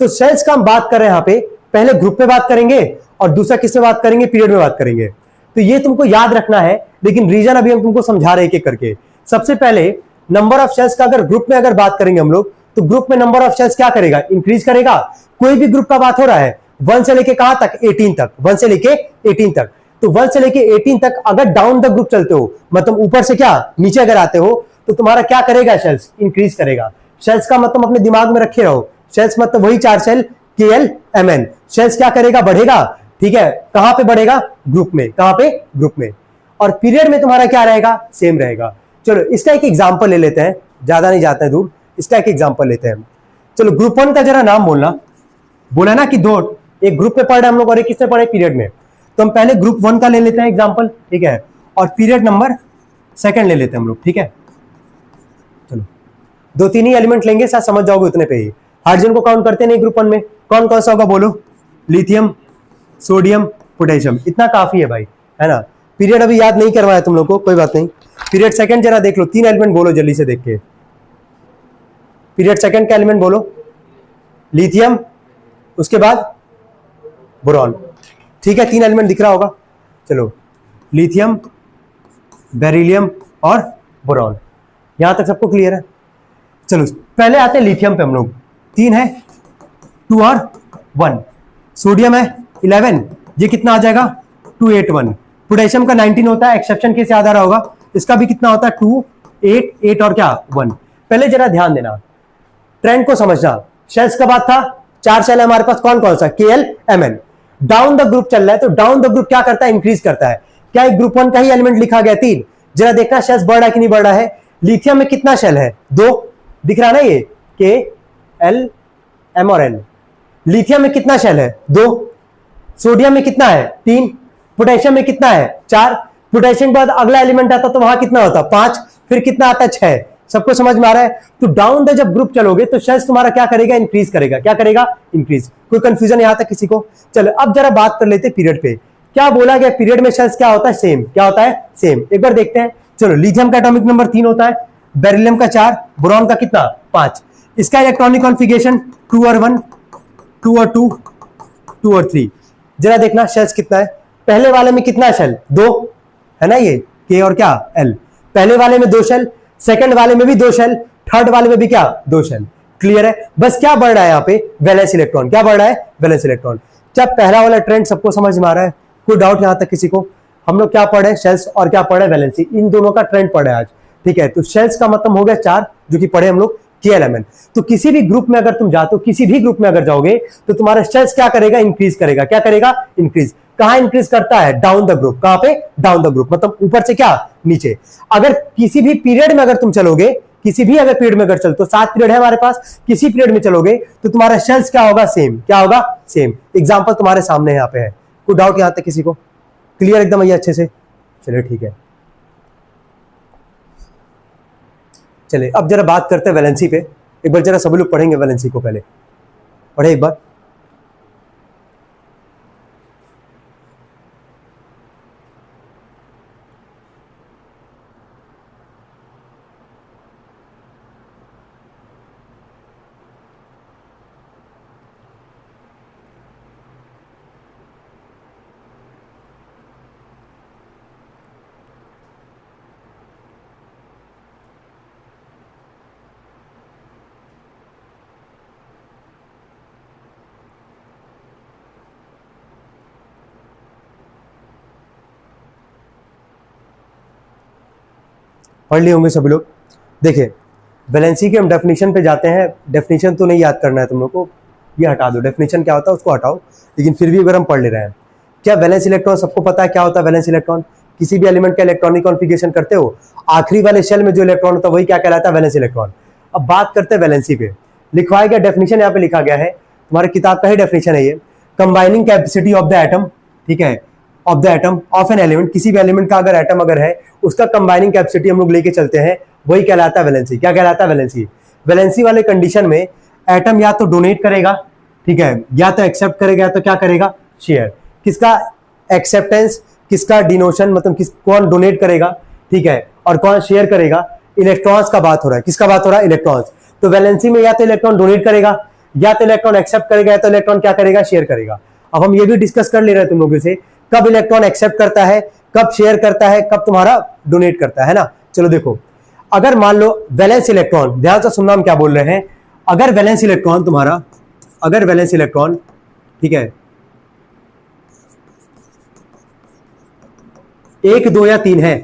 तो शेल्स का हम बात कर रहे हैं यहां पे, पहले ग्रुप पे बात करेंगे और दूसरा किससे बात करेंगे? पीरियड में बात करेंगे। तो ये तुमको याद रखना है, लेकिन रीजन अभी हम तुमको समझा रहे हैं एक एक करके। सबसे पहले नंबर ऑफ शेल्स का अगर ग्रुप में अगर बात करेंगे हम लोग, तो ग्रुप में नंबर ऑफ शेल्स क्या करेगा? इंक्रीज करेगा। कोई भी ग्रुप का बात हो रहा है 1 से लेके कहां तक? 18 तक, 1 से लेके 18 तक। तो 1 से लेके 18 तक अगर डाउन द ग्रुप चलते हो, मतलब ऊपर से क्या नीचे अगर आते हो, तो तुम्हारा क्या करेगा? शेल्स इंक्रीज करेगा। शेल्स का मतलब अपने दिमाग में रखे रहो, शेल्स मतलब वही 4 शेल KL, MN। शेल्स क्या करेगा? बढ़ेगा, ठीक है। कहां पे बढ़ेगा? ग्रुप में। कहां पे? ग्रुप में। और पीरियड में तुम्हारा क्या रहेगा? सेम रहेगा। चलो इसका एक एग्जांपल ले लेते हैं, ज्यादा नहीं जाते हैं दूर, इसका एक एग्जांपल लेते हैं। चलो ग्रुप 1 का जरा नाम बोलना। बोला ना कि दो, एक ग्रुप में पढ़े हम लोग और एक किसमें पढ़े? पीरियड में। तो हम पहले ग्रुप 1 का ले लेते हैं एग्जांपल, ठीक है, और पीरियड नंबर 2 ले लेते हैं हम लोग, ठीक है। चलो 2-3 ही एलिमेंट लेंगे, शायद समझ जाओगे उतने पे ही। हाइड्रोजन को काउंट करते नहीं ग्रुप 1 में, कौन कौन सा होगा बोलो? लिथियम, सोडियम, पोटेशियम, इतना काफी है भाई, है ना। पीरियड अभी याद नहीं करवाया तुम लोग को, कोई बात नहीं। पीरियड सेकंड जरा देख लो, 3 एलिमेंट बोलो जल्दी से देख के। पीरियड सेकंड का एलिमेंट बोलो? लिथियम, उसके बाद बोरॉन, ठीक है। 3 एलिमेंट दिख रहा होगा। चलो लिथियम, बेरिलियम और बोरॉन, यहां तक सबको क्लियर है? चलो पहले आते हैं लिथियम पे हम लोग। 3 है, 2 और 1। सोडियम है 11, ये कितना आ जाएगा? 281। पोटेशियम का 19 होता है, एक्सेप्शन केस याद आ रहा होगा, इसका भी कितना होता है? 2, 8, 8 और क्या 1। पहले जरा ध्यान देना, ट्रेंड को समझना। शेल्स का बात था, 4 शेल है हमारे पास, कौन कौन सा? KL, MN। Down the group चल रहा है, तो डाउन द ग्रुप क्या करता है? इंक्रीज करता है। क्या एक ग्रुप 1 का ही एलिमेंट लिखा गया 3? जरा देखना शेल्स बढ़ रहा है कि नहीं बढ़ रहा है। लिथियम में कितना शेल है? 2, दिख रहा ना ये, KL, M और N। लिथियम में कितना शेल है? 2। सोडियम में कितना है? 3। पोटेशियम में कितना है? 4। पोटेशियम के बाद अगला एलिमेंट आता तो वहां कितना होता? 5। फिर कितना आता? 6। सबको समझ में आ रहा है? तो डाउन द जब ग्रुप चलोगे तो शेल्स तुम्हारा क्या करेगा? इंक्रीज करेगा। क्या करेगा? इंक्रीज। कोई कंफ्यूजन यहां तक किसी को? चलो अब जरा बात कर लेते पीरियड पे। क्या बोला गया? पीरियड में शेल्स क्या होता है? सेम। क्या होता है? सेम। एक बार देखते हैं। चलो लिथियम का एटॉमिक नंबर 3 होता है, बेरिलियम का 4, बोरॉन का कितना? 5। इसका इलेक्ट्रॉनिक कॉन्फ़िगरेशन 2 और 1, 2 और 2, 2 और 3। जरा देखना शेल्स कितना है। पहले वाले में कितना शेल? 2 है ना, ये K और क्या L। पहले वाले में 2 शेल, सेकंड वाले में भी 2 शेल, थर्ड वाले में भी क्या? 2 शेल। क्लियर है? बस क्या बढ़ रहा है यहाँ पे? Valence electron. क्या बढ़ रहा है? Valence electron. क्या पहला वाला ट्रेंड सबको समझ में आ रहा है? कोई डाउट यहां तक किसी को? हम लोग क्या पढ़े? शेल्स और क्या पढ़े? वैलेंसी। इन दोनों का ट्रेंड पढ़े आज, ठीक है। तो शेल्स का मतलब हो गया 4, जो कि पढ़े हम लोग KL, MN। तो किसी भी ग्रुप में अगर तुम जाते हो, किसी भी ग्रुप में अगर जाओगे, तो तुम्हारा शेल्स क्या करेगा? इंक्रीज करेगा। क्या करेगा? इंक्रीज। कहां इंक्रीज करता है? Down the group. कहां पे? डाउन द ग्रुप, मतलब ऊपर से क्या? नीचे। अगर किसी भी पीरियड में अगर तुम चलोगे, किसी भी अगर पीरियड में अगर चलते हो, 7 पीरियड है हमारे पास, किसी पीरियड में चलोगे तो तुम्हारा शेल्स क्या होगा? सेम। क्या होगा? सेम। एग्जांपल तुम्हारे सामने यहाँ पे है। कोई डाउट यहां तक किसी को? क्लियर एकदम ये अच्छे से? चलिए ठीक है। चलिए अब जरा बात करते हैं वैलेंसी पे। एक बार जरा सभी लोग पढ़ेंगे वैलेंसी को, पहले पढ़े एक बार। पढ़ लिए होंगे सभी लोग। देखिए वैलेंसी के हम डेफिनेशन पे जाते हैं। डेफिनेशन तो नहीं याद करना है तुम लोग को, ये हटा दो, डेफिनेशन क्या होता है उसको हटाओ, लेकिन फिर भी अगर हम पढ़ ले रहे हैं। क्या वैलेंस इलेक्ट्रॉन सबको पता है क्या होता है वैलेंस इलेक्ट्रॉन? किसी भी एलिमेंट का इलेक्ट्रॉनिक कॉन्फ़िगरेशन करते हो, आखिरी वाले शेल में जो इलेक्ट्रॉन होता है वही क्या कहलाता है? Valence electron. अब बात करते हैं वैलेंसी पे। लिखवाया गया डेफिनेशन यहाँ पे लिखा गया है, तुम्हारी किताब का ही डेफिनेशन है ये। Combining capacity of the atom, ठीक है, of the atom of an element, किसी भी एलिमेंट का अगर एटम अगर है उसका कंबाइनिंग कैपेसिटी हम लोग लेके चलते हैं, वही कहलाता है वैलेंसी। क्या कहलाता है? वैलेंसी। वैलेंसी वाले कंडीशन में एटम या तो डोनेट करेगा, ठीक है, या तो एक्सेप्ट करेगा, या तो क्या करेगा? शेयर। किसका एक्सेप्टेंस, किसका डिनोशन, मतलब कौन डोनेट करेगा, ठीक है, और कौन शेयर करेगा? इलेक्ट्रॉन्स का बात हो रहा है। किसका बात हो रहा है? इलेक्ट्रॉन्स। तो वैलेंसी में या तो इलेक्ट्रॉन डोनेट करेगा, या तो इलेक्ट्रॉन एक्सेप्ट करेगा, या तो इलेक्ट्रॉन क्या करेगा? शेयर करेगा। अब हम ये भी डिस्कस कर ले रहे हैं तुम लोगों से, कब इलेक्ट्रॉन एक्सेप्ट करता है, कब शेयर करता है, कब तुम्हारा डोनेट करता है ना। चलो देखो, अगर मान लो वैलेंस इलेक्ट्रॉन, ध्यान से सुनना हम क्या बोल रहे हैं। अगर वैलेंस इलेक्ट्रॉन तुम्हारा, अगर वैलेंस इलेक्ट्रॉन, ठीक है, 1 2 या 3 है,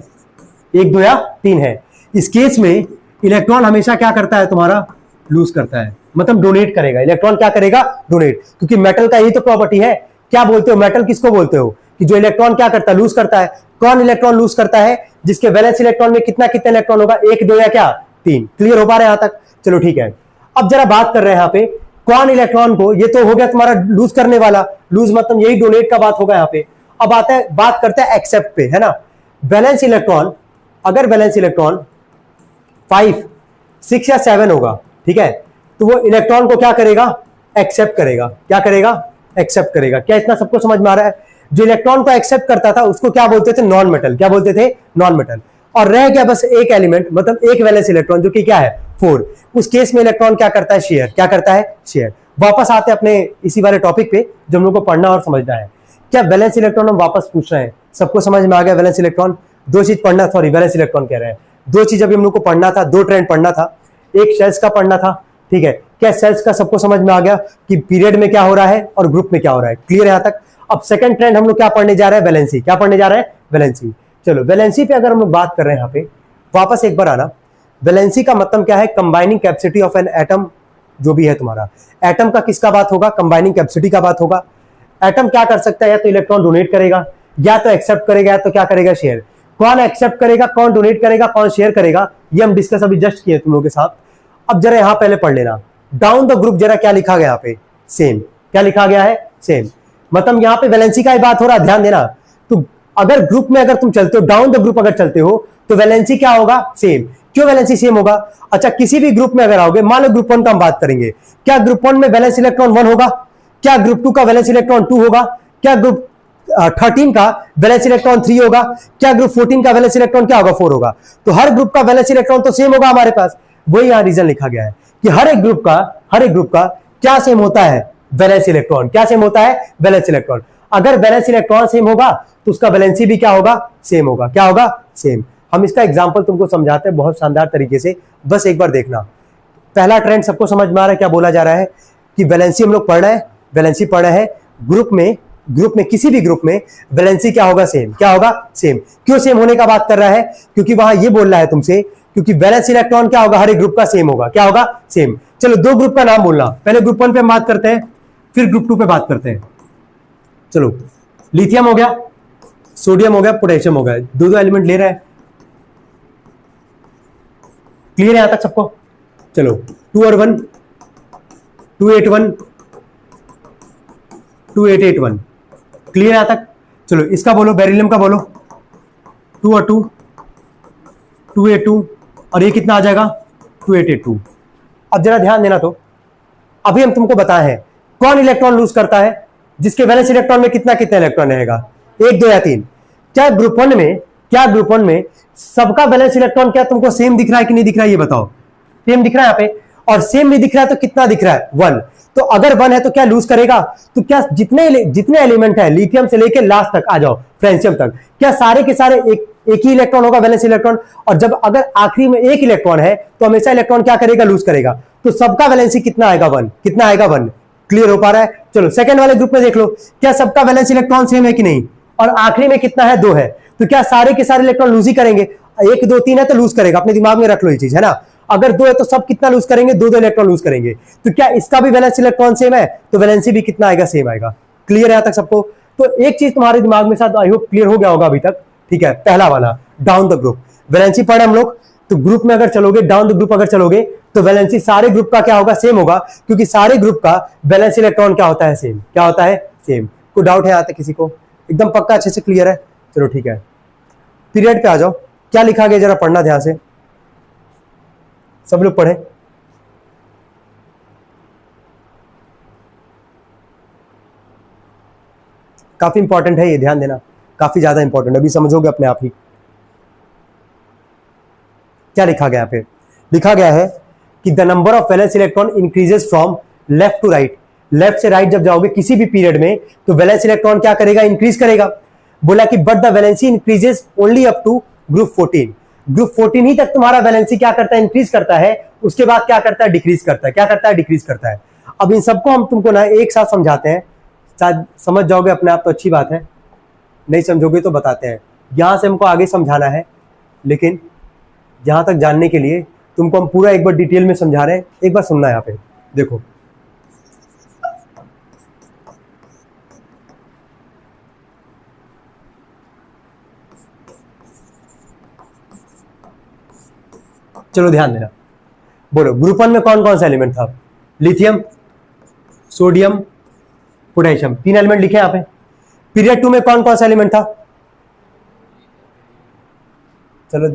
1 2 या 3 है, इस केस में इलेक्ट्रॉन हमेशा क्या करता है तुम्हारा? लूज करता है, मतलब डोनेट करेगा। इलेक्ट्रॉन क्या करेगा? डोनेट। क्योंकि मेटल का यही तो प्रॉपर्टी है। क्या बोलते हो? मेटल किसको बोलते हो? कि जो इलेक्ट्रॉन क्या करता है? लूज करता है। कौन इलेक्ट्रॉन लूज करता है? जिसके वैलेंस इलेक्ट्रॉन में कितना कितना इलेक्ट्रॉन होगा? 1 2 या क्या 3। क्लियर हो पा रहा है यहां तक? चलो ठीक है। अब जरा बात कर रहे हैं यहाँ पे कौन इलेक्ट्रॉन को, ये तो हो गया तुम्हारा लूज करने वाला, लूज मतलब यही डोनेट का बात होगा यहाँ पे। अब आता है, बात करते हैं एक्सेप्ट पे, है ना। वैलेंस इलेक्ट्रॉन, अगर वैलेंस इलेक्ट्रॉन 5 6 या 7 होगा, ठीक है, तो वो इलेक्ट्रॉन को क्या करेगा? एक्सेप्ट करेगा। क्या करेगा? एक्सेप्ट करेगा। क्या इतना सबको समझ में आ रहा है? जो इलेक्ट्रॉन को एक्सेप्ट करता था उसको क्या बोलते थे? Non metal. क्या बोलते थे? Non metal. और रह गया बस एक एलिमेंट, मतलब एक वैलेंस इलेक्ट्रॉन, जो कि क्या है? 4। उस केस में इलेक्ट्रॉन क्या करता है? शेयर। क्या करता है? शेयर। वापस आते हैं अपने इसी वाले टॉपिक पे जो हम लोग को पढ़ना और समझना है। क्या वैलेंस इलेक्ट्रॉन हम वापस पूछ रहे हैं? सबको समझ में आ गया वैलेंस इलेक्ट्रॉन? दो चीज पढ़ना, सॉरी वैलेंस इलेक्ट्रॉन कह रहे हैं, दो चीज अभी हम लोग को पढ़ना था, दो ट्रेंड पढ़ना था। एक सेल्स का पढ़ना था, ठीक है। क्या सेल्स का सबको समझ में आ गया कि पीरियड में क्या हो रहा है और ग्रुप में क्या हो रहा है? क्लियर है यहां तक? अब सेकंड ट्रेंड हम लोग क्या पढ़ने जा रहे हैं? वैलेंसी। क्या पढ़ने जा रहे हैं? वैलेंसी। चलो वैलेंसी पे अगर हम लोग बात कर रहे हैं यहाँ पे, वापस एक बार आना। वैलेंसी का मतलब क्या है? Combining capacity of an atom, जो भी है तुम्हारा एटम का किसका बात होगा? कंबाइनिंग कैपेसिटी का बात होगा। एटम क्या कर सकता है? या तो इलेक्ट्रॉन डोनेट करेगा, या तो एक्सेप्ट करेगा, या तो क्या करेगा? शेयर। कौन एक्सेप्ट करेगा, कौन डोनेट करेगा, कौन शेयर करेगा, ये हम डिस्कस अभी जस्ट किए तुम लोगों के साथ। अब जरा यहां पहले पढ़ लेना, डाउन द ग्रुप जरा क्या लिखा गया यहाँ पे? सेम। क्या लिखा गया है? सेम। मतलब यहां पे वैलेंसी का ही बात हो रहा है, ध्यान देना। तो अगर ग्रुप में अगर तुम चलते हो, डाउन द ग्रुप अगर चलते हो, तो वैलेंसी क्या होगा? सेम। क्यों वैलेंसी सेम होगा? अच्छा, किसी भी ग्रुप में अगर आओगे, मान लो ग्रुप 1 का हम बात करेंगे, क्या ग्रुप 1 में वैलेंस इलेक्ट्रॉन 1 होगा? क्या ग्रुप 2 का वैलेंस इलेक्ट्रॉन 2 होगा? क्या ग्रुप 13 का वैलेंस इलेक्ट्रॉन 3 होगा? क्या ग्रुप 14 का वैलेंस इलेक्ट्रॉन क्या होगा? 4 होगा। तो हर ग्रुप का वैलेंस इलेक्ट्रॉन तो सेम होगा हमारे पास। वही यहां रीजन लिखा गया है कि हर एक ग्रुप का क्या सेम होता है? Valence electron. क्या सेम होता है? Valence electron. अगर वैलेंस इलेक्ट्रॉन सेम होगा तो उसका वैलेंसी भी क्या होगा? सेम होगा। क्या होगा? सेम। हम इसका एग्जांपल तुमको समझाते हैं बहुत शानदार तरीके से, बस एक बार देखना। पहला ट्रेंड सबको समझ में आ रहा है? क्या बोला जा रहा है कि वैलेंसी हम लोग पढ़ रहे हैं, वैलेंसी पढ़ रहे हैं। ग्रुप में किसी भी ग्रुप में वैलेंसी क्या होगा? सेम। क्या होगा? सेम। क्यों सेम होने का बात कर रहा है? क्योंकि वहां ये बोल रहा है तुमसे, क्योंकि वैलेंस इलेक्ट्रॉन क्या होगा? हर एक ग्रुप का सेम होगा। क्या होगा? सेम। चलो दो ग्रुप का नाम बोलना, पहले ग्रुप 1 पे हम बात करते हैं, फिर ग्रुप 2 पे बात करते हैं। चलो, लिथियम हो गया, सोडियम हो गया, पोटेशियम हो गया, दो दो एलिमेंट ले रहे हैं। क्लियर है यहां तक सबको? चलो 2 और 1, 281, 2881। क्लियर है यहां तक? चलो इसका बोलो, बेरिलियम का बोलो, 2 और 2, 282, और ये कितना आ जाएगा? 2882। अब जरा ध्यान देना, तो अभी हम तुमको बताए हैं कौन इलेक्ट्रॉन लूज करता है, जिसके वैलेंस इलेक्ट्रॉन में कितना कितना इलेक्ट्रॉन रहेगा? 1 2 या 3। क्या ग्रुप 1 में सबका वैलेंस इलेक्ट्रॉन क्या तुमको सेम दिख रहा है कि नहीं दिख रहा है? ये बताओ। सेम दिख रहा है यहाँ पे, और सेम नहीं दिख रहा है तो कितना दिख रहा है? 1। तो अगर 1 है तो क्या लूज करेगा? तो क्या जितने एलिमेंट है, लिथियम से लेके लास्ट तक आ जाओ, फ्रेंशियम तक, क्या सारे के सारे एक ही इलेक्ट्रॉन होगा, वैलेंस इलेक्ट्रॉन? और जब अगर आखिरी में एक इलेक्ट्रॉन है तो हमेशा इलेक्ट्रॉन क्या करेगा? लूज करेगा। तो सबका वैलेंसी कितना आएगा? 1। कितना आएगा? 1। क्लियर हो पा रहा है? चलो सेकंड वाले ग्रुप में देख लो, क्या सबका वैलेंस इलेक्ट्रॉन सेम है कि नहीं? और आखिरी में कितना है? 2 है। तो क्या सारे के सारे इलेक्ट्रॉन लूज ही करेंगे? 1 2 3 है तो लूज करेगा, अपने दिमाग में रख लो ये चीज, है ना। अगर 2 है तो सब कितना लूज करेंगे, 2 इलेक्ट्रॉन लूज करेंगे। तो क्या इसका भी वैलेंस इलेक्ट्रॉन सेम है, तो वैलेंसी भी कितना आएगा, सेम आएगा। क्लियर है यहां तक सबको। तो एक चीज तुम्हारे दिमाग में शायद आई होप क्लियर हो गया होगा अभी तक, ठीक है। पहला वाला डाउन द ग्रुप, वैलेंसी पढ़े हम लोग, तो ग्रुप में अगर चलोगे, डाउन द ग्रुप अगर चलोगे तो वैलेंसी सारे ग्रुप का क्या होगा, सेम होगा, क्योंकि सारे ग्रुप का वैलेंस इलेक्ट्रॉन क्या होता है, सेम। क्या होता है, सेम। कोई डाउट है यहां तक किसी को, एकदम पक्का, अच्छे से क्लियर है। चलो ठीक है, पीरियड पे आ जाओ। क्या लिखा गया जरा पढ़ना ध्यान से, सब लोग पढ़े। काफी इंपॉर्टेंट है ये, ध्यान देना, काफी ज्यादा इंपॉर्टेंट, अभी समझोगे अपने आप ही। क्या लिखा गया पे, लिखा गया है कि the number of valence electron increases from left to right. Left से राइट जब जाओगे किसी भी पीरियड में तो वैलेंस इलेक्ट्रॉन क्या करेगा, इंक्रीज करेगा। बोला कि but the valency increases only up to group 14। Group 14 ही तक तुम्हारा वैलेंसी क्या करता है, इंक्रीज करता है। उसके बाद क्या करता है, डिक्रीज करता है। क्या करता है, डिक्रीज करता है। अब इन सबको हम तुमको ना एक साथ समझाते हैं, शायद समझ जाओगे अपने आप तो अच्छी बात है, नहीं समझोगे तो बताते हैं। यहां से हमको आगे समझाना है, लेकिन जहां तक जानने के लिए तुमको हम पूरा एक बार डिटेल में समझा रहे हैं, एक बार सुनना। यहां पे देखो, चलो ध्यान देना। बोलो ग्रुप 1 में कौन कौन सा एलिमेंट था, लिथियम, सोडियम, पोटेशियम, 3 एलिमेंट लिखे यहां पे। पीरियड 2 में कौन कौन सा एलिमेंट था, चलो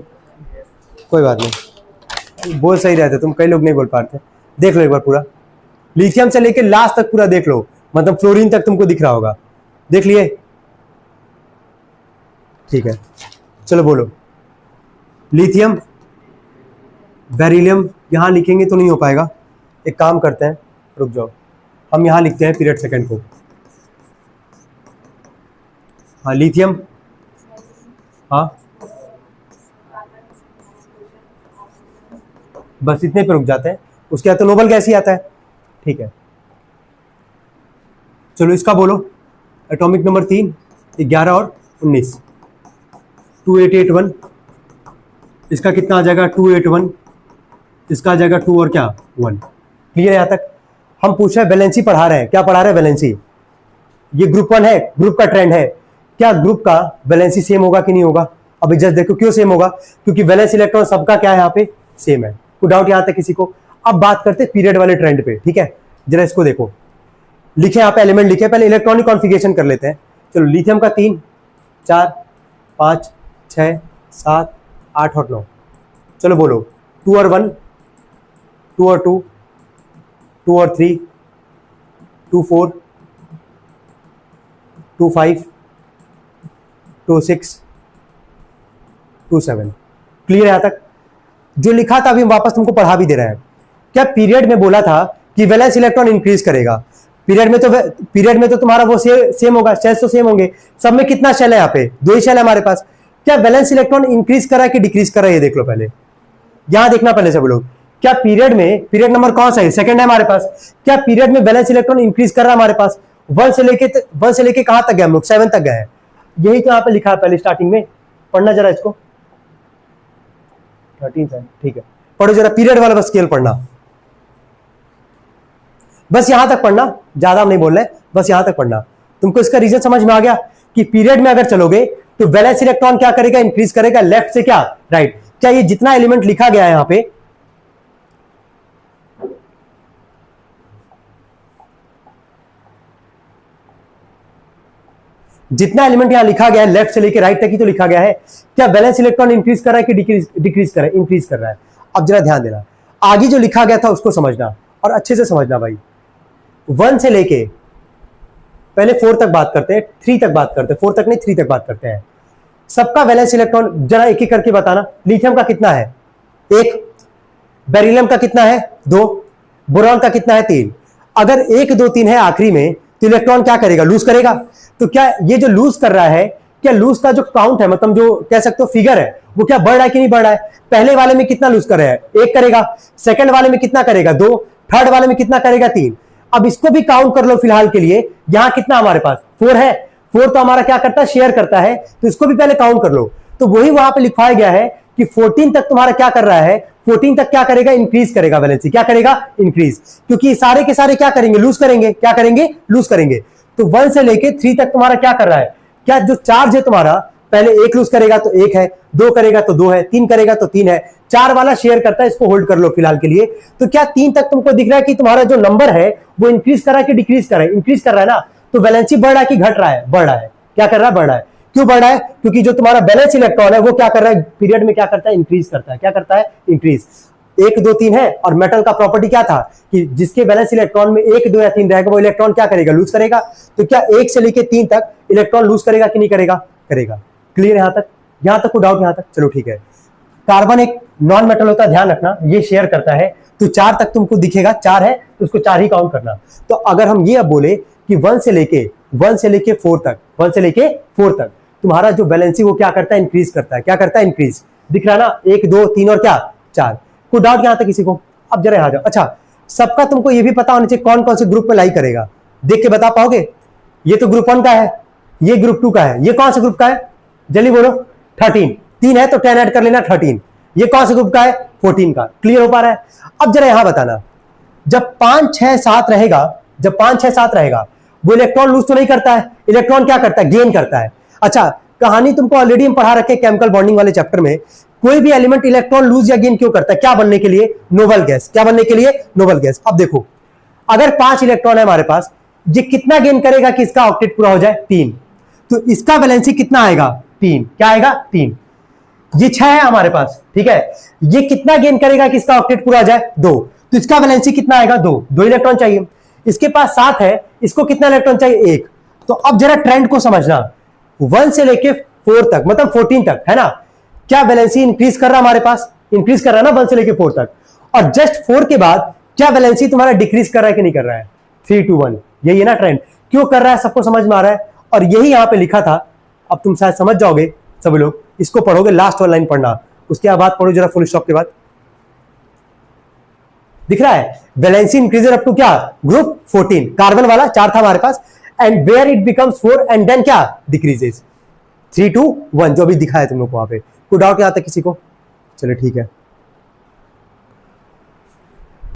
कोई बात नहीं, बोल सही रहते तुम, कई लोग नहीं बोल पाते। देख लो एक बार पूरा, लिथियम से लेके लास्ट तक पूरा देख लो, मतलब फ्लोरीन तक तुमको दिख रहा होगा, देख लिए, ठीक है। चलो बोलो, लिथियम, बेरिलियम, यहां लिखेंगे तो नहीं हो पाएगा, एक काम करते हैं, रुक जाओ, हम यहां लिखते हैं पीरियड सेकंड को। हाँ लिथियम, हाँ बस इतने पे रुक जाते हैं, उसके बाद तो नोबल गैस ही आता है, ठीक है। चलो इसका बोलो, एटॉमिक नंबर 3, 11 और 19, 2881, इसका कितना आ जाएगा 281, इसका आ जाएगा 2 और क्या 1। क्लियर है यहां तक। हम पूछ रहे हैं वैलेंसी पढ़ा रहे हैं, क्या पढ़ा रहे हैं, वैलेंसी। ये ग्रुप 1 है, ग्रुप का ट्रेंड है, क्या ग्रुप का वैलेंसी सेम होगा कि नहीं होगा। अभी जस्ट देखो क्यों सेम होगा, क्योंकि वैलेंस इलेक्ट्रॉन सबका क्या है यहाँ पे, सेम है। कोई डाउट यहां तक किसी को। अब बात करते हैं पीरियड वाले ट्रेंड पे, ठीक है। जरा इसको देखो, लिखे यहाँ पे एलिमेंट लिखे, पहले इलेक्ट्रॉनिक कॉन्फ़िगरेशन कर लेते हैं। चलो लिथियम का 3, 4, 5, 6, 7, 8 और 9। चलो बोलो 2 और 1, 2 और 2, 2 और 3, 2 4, 2 5, 2 6, 2 7। क्लियर है यहां तक। जो लिखा था अभी वापस तुमको पढ़ा भी दे रहे हैं। क्या पीरियड में बोला था कि वैलेंस इलेक्ट्रॉन इंक्रीज करेगा, पीरियड में तो तुम्हारा वो सेम होगा, शेल्स तो सेम होंगे। सब में कितना शेल है, यहाँ पे 2 ही शेल है हमारे पास। क्या वैलेंस इलेक्ट्रॉन इंक्रीज कर रहा है कि डिक्रीज कर रहा है, ये देख लो पहले, यहां देखना पहले सब लोग। क्या पीरियड नंबर कौन सा है, सेकंड है हमारे पास। क्या पीरियड में वैलेंस इलेक्ट्रॉन इंक्रीज कर रहा है हमारे पास, 1 से लेके कहां तक गए हम लोग, 7 तक गए हैं। यही तो यहाँ पे लिखा है पहले स्टार्टिंग में, पढ़ना जरा इसको, 13 है, ठीक है। पढ़ो जरा पीरियड वाला बस स्केल पढ़ना, बस यहां तक पढ़ना, ज्यादा हम नहीं बोल रहे, बस यहां तक पढ़ना। तुमको इसका रीजन समझ में आ गया कि पीरियड में अगर चलोगे तो वैलेंस इलेक्ट्रॉन क्या करेगा, इंक्रीज करेगा, लेफ्ट से क्या राइट। क्या ये जितना एलिमेंट लिखा गया है यहां पे, जितना एलिमेंट यहां लिखा गया है लेफ्ट से लेके राइट तक ही तो लिखा गया है। क्या वैलेंस इलेक्ट्रॉन इंक्रीज कर रहा है कि डिक्रीज कर रहा है, इंक्रीज कर रहा है। अब जरा ध्यान देना, आगे जो लिखा गया था उसको समझना और अच्छे से समझना भाई। 1 से लेके पहले 4 तक बात करते हैं, 3 तक बात करते हैं, 4 तक नहीं 3 तक बात करते हैं। सबका वैलेंस इलेक्ट्रॉन जरा एक एक करके बताना। लिथियम का कितना है 1, बेरिलियम का कितना है 2, बोरॉन का कितना है 3। अगर 1 2 3 है आखिरी में तो इलेक्ट्रॉन क्या करेगा, लूज करेगा। तो क्या ये जो लूज कर रहा है, क्या लूज का जो काउंट है, मतलब जो कह सकते हो फिगर है, वो क्या बढ़ रहा है कि नहीं बढ़ रहा है। पहले वाले में कितना लूज कर रहा है, 1 करेगा, सेकंड वाले में कितना करेगा 2, थर्ड वाले में कितना करेगा 3। अब इसको भी काउंट कर लो फिलहाल के लिए, यहां कितना हमारे पास 4 है, 4 तो हमारा क्या करता है, शेयर करता है, तो इसको भी पहले काउंट कर लो। तो वही वहां पे लिखवाया गया है कि 14 तक तुम्हारा क्या कर रहा है, 14 तक क्या करेगा, इंक्रीज करेगा बैलेंसी, क्या करेगा, इंक्रीज, क्योंकि सारे के सारे क्या करेंगे, लूज करेंगे, क्या करेंगे, लूज करेंगे। तो 1 से लेके 3 तक तुम्हारा क्या कर रहा है, क्या जो चार्ज है तुम्हारा, पहले 1 लूज करेगा तो 1 है, 2 करेगा तो 2 है, 3 करेगा तो 3 है, 4 वाला शेयर करता है, इसको होल्ड कर लो फिलहाल के लिए। तो क्या 3 तक तुमको दिख रहा है कि तुम्हारा जो नंबर है वो इंक्रीज कर रहा है कि डिक्रीज कर रहा है, इंक्रीज कर रहा है ना, तो वैलेंसी बढ़ रहा है कि घट रहा है, बढ़ रहा है, क्या कर रहा है, बढ़ रहा है। क्यों बढ़ रहा है, क्योंकि जो तुम्हारा बैलेंस इलेक्ट्रॉन है वो क्या कर रहा है, पीरियड में क्या करता है, इंक्रीज करता है, क्या करता है, इंक्रीज। 1 2 3 है, और मेटल का प्रॉपर्टी क्या था कि जिसके बैलेंस इलेक्ट्रॉन में 1 2 या 3 रहेगा वो इलेक्ट्रॉन क्या करेगा, लूज करेगा। तो क्या 1 से लेके 3 तक इलेक्ट्रॉन लूज करेगा कि नहीं करेगा, करेगा। क्लियर यहां तक, यहां तक कोई डाउट, यहां तक, चलो ठीक है। कार्बन एक नॉन मेटल होता है, ध्यान रखना, ये शेयर करता है, तो 4 तक तुमको दिखेगा, 4 है तो उसको 4 ही काउंट करना। तो अगर हम ये अब बोले कि 1 से लेके 4 तक, 1 से लेके 4 तक तुम्हारा जो बैलेंसी वो क्या करता है, इंक्रीज करता है, क्या करता है, इंक्रीज। दिख रहा है ना, 1 2 3 और क्या 4। कोई डाउट यहां तक किसी को, अब जरा आ जाओ। अच्छा, सबका तुमको ये भी पता होना चाहिए कौन कौन से ग्रुप में लाई करेगा, देख के बता पाओगे। ये तो ग्रुप 1 का है, ये ग्रुप 2 का है, ये कौन से ग्रुप का है, जल्दी बोलो। 13, 3 है तो 10 ऐड कर लेना, 13। ये कौन से ग्रुप का है, 14 का। क्लियर हो पा रहा है। अब जरा यहां बताना, जब 5 6 7 रहेगा, जब 5 6 7 रहेगा, वो इलेक्ट्रॉन लूज तो नहीं करता है, इलेक्ट्रॉन क्या करता है, गेन करता है। अच्छा, कहानी तुमको ऑलरेडी हम पढ़ा रखे केमिकल बॉन्डिंग वाले चैप्टर में। कोई भी एलिमेंट इलेक्ट्रॉन लूज या गेन क्यों करता है, क्या बनने के लिए, नोबल गैस, क्या बनने के लिए, नोबल गैस। अब देखो, अगर 5 इलेक्ट्रॉन है हमारे पास, ये कितना गेन करेगा कि इसका ऑक्टेट पूरा हो जाए, 3। तो इसका वैलेंसी कितना आएगा, 3, क्या आएगा, 3। ये 6 है हमारे पास, ठीक है, ये कितना गेन करेगा कि इसका ऑक्टेट पूरा हो जाए, 2। तो इसका वैलेंसी कितना आएगा, 2 इलेक्ट्रॉन चाहिए। इसके पास 7 है, इसको कितना इलेक्ट्रॉन चाहिए, 1। तो अब जरा ट्रेंड को समझना, 1 से लेके 4 तक, मतलब 14 तक है ना, क्या वैलेंसी इंक्रीज कर रहा है हमारे पास, इंक्रीज कर रहा है ना 1 से लेके 4 तक। और जस्ट 4 के बाद क्या वैलेंसी तुम्हारा डिक्रीज कर रहा है कि नहीं कर रहा है, 3 2 1। यही है ना ट्रेंड, क्यों कर रहा है सबको समझ में आ रहा है। और यही यहां पे लिखा था, अब तुम शायद समझ जाओगे सभी लोग, इसको पढ़ोगे, लास्ट वाला लाइन पढ़ना, उसके बाद पढ़ो जरा फुल स्टॉप के बाद। दिख रहा है, वैलेंसी इंक्रीजर अप टू क्या, ग्रुप 14, कार्बन वाला 4 था हमारे पास, and where it becomes 4 and then क्या, डिक्रीजेस 3 2 1, जो भी दिखाया तुम लोग को वहां पे। कोई डाउट यहां तक किसी को, चलो ठीक है।